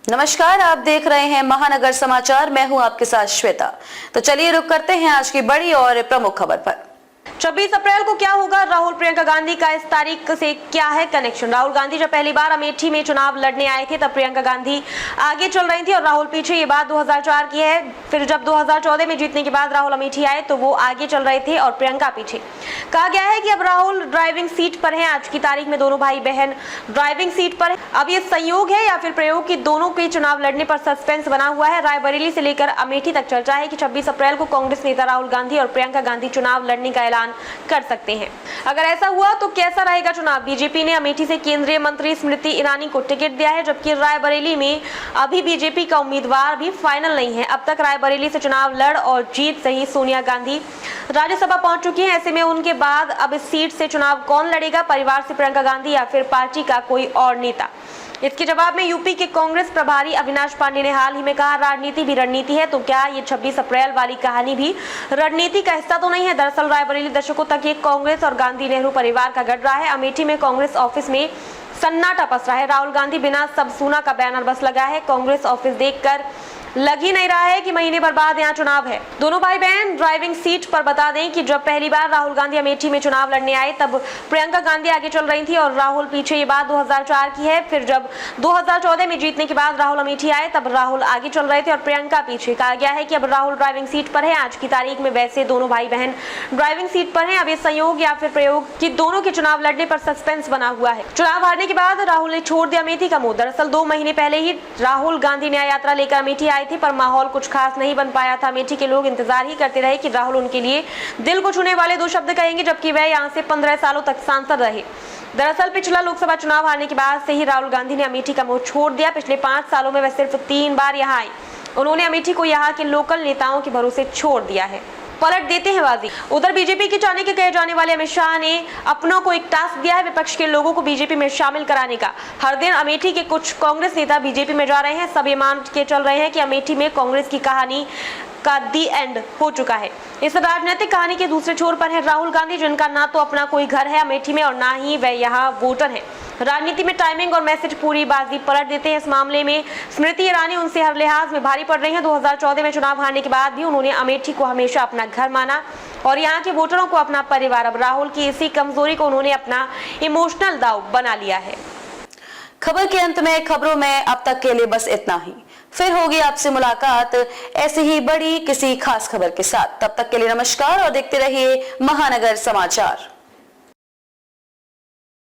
नमस्कार, आप देख रहे हैं महानगर समाचार। मैं हूं आपके साथ श्वेता। तो चलिए रुक करते हैं आज की बड़ी और प्रमुख खबर पर। 26 अप्रैल को क्या होगा? राहुल प्रियंका गांधी का इस तारीख से क्या है कनेक्शन? राहुल गांधी जब पहली बार अमेठी में चुनाव लड़ने आए थे तब प्रियंका गांधी आगे चल रही थी और राहुल पीछे। ये बात 2004 की है। फिर जब 2014 में जीतने के बाद राहुल अमेठी आए तो वो आगे चल रहे थे और प्रियंका पीछे। कहा गया है कि अब राहुल ड्राइविंग सीट पर है। आज की तारीख में दोनों भाई बहन ड्राइविंग सीट पर है। अब ये संयोग है या फिर प्रयोग की दोनों के चुनाव लड़ने पर सस्पेंस बना हुआ है। रायबरेली से लेकर अमेठी तक चर्चा है कि 26 अप्रैल को कांग्रेस नेता राहुल गांधी और प्रियंका गांधी चुनाव लड़ने का ऐलान कर सकते हैं। अगर ऐसा हुआ तो कैसा रहेगा चुनाव? बीजेपी ने अमेठी से केंद्रीय मंत्री स्मृति ईरानी को टिकट दिया है, जबकि रायबरेली में अभी बीजेपी का उम्मीदवार भी फाइनल नहीं है। अब तक रायबरेली से चुनाव लड़ और जीत सही सोनिया गांधी राज्यसभा पहुंच चुकी हैं। ऐसे में उनके बाद अब इस सीट से चुनाव कौन लड़ेगा? परिवार से प्रियंका गांधी या फिर पार्टी का कोई और नेता? इसके जवाब में यूपी के कांग्रेस प्रभारी अविनाश पांडे ने हाल ही में कहा, राजनीति भी रणनीति है। तो क्या ये 26 अप्रैल वाली कहानी भी रणनीति का हिस्सा तो नहीं है? दरअसल रायबरेली दशकों तक ये कांग्रेस और गांधी नेहरू परिवार का गढ़ रहा है। अमेठी में कांग्रेस ऑफिस में सन्नाटा पसरा है। राहुल गांधी बिना सब सुना का बैनर बस लगा है। कांग्रेस ऑफिस देखकर लग ही नहीं रहा है कि महीने भर बाद यहाँ चुनाव है। दोनों भाई बहन ड्राइविंग सीट पर। बता दें कि जब पहली बार राहुल गांधी अमेठी में चुनाव लड़ने आए तब प्रियंका गांधी आगे चल रही थी और राहुल पीछे। ये बात 2004 की है। फिर जब 2014 में जीतने के बाद राहुल अमेठी आए तब राहुल आगे चल रहे थे और प्रियंका पीछे। कहा गया है कि अब राहुल ड्राइविंग सीट पर है। आज की तारीख में वैसे दोनों भाई बहन ड्राइविंग सीट पर है। अब ये संयोग या फिर प्रयोग कि दोनों के चुनाव लड़ने पर सस्पेंस बना हुआ है। चुनाव हारने के बाद राहुल ने छोड़ दिया अमेठी का मुंह। दरअसल 2 महीने पहले ही राहुल गांधी न्याय यात्रा लेकर अमेठी आए थे, पर माहौल कुछ खास नहीं बन पाया था। अमेठी के लोग इंतजार ही करते रहे कि राहुल उनके लिए दिल को छूने वाले 2 शब्द कहेंगे, जबकि वह यहां से 15 सालों तक सांसद रहे। दरअसल पिछला लोकसभा चुनाव हारने के बाद से ही राहुल गांधी ने अमेठी का मुंह छोड़ दिया। पिछले 5 सालों में वह सिर्फ 3 बार यहाँ आए। उन्होंने अमेठी को यहाँ के लोकल नेताओं के भरोसे छोड़ दिया है। पलट देते हैं बाजी। उधर बीजेपी के चाणक्य कहे जाने वाले अमित शाह ने अपनों को एक टास्क दिया है विपक्ष के लोगों को बीजेपी में शामिल कराने का। हर दिन अमेठी के कुछ कांग्रेस नेता बीजेपी में जा रहे हैं। सब ये मान के चल रहे हैं कि अमेठी में कांग्रेस की कहानी का दी एंड हो चुका है। इस राजनीतिक कहानी के दूसरे छोर पर है राहुल गांधी, जिनका ना तो अपना कोई घर है अमेठी में और ना ही वह यहाँ वोटर है। राजनीति में टाइमिंग और मैसेज पूरी बाजी पलट देते हैं। इस मामले में स्मृति ईरानी उनसे हर लिहाज में भारी पड़ रही हैं। 2014 में चुनाव हारने के बाद भी उन्होंने अमेठी को हमेशा अपना घर माना और यहाँ के वोटरों को अपना परिवार। अब राहुल की इसी कमजोरी को उन्होंने अपना इमोशनल दाव बना लिया है। खबर के अंत में खबरों में अब तक के लिए बस इतना ही। फिर होगी आपसे मुलाकात ऐसी ही बड़ी किसी खास खबर के साथ। तब तक के लिए नमस्कार और देखते रहिए महानगर समाचार।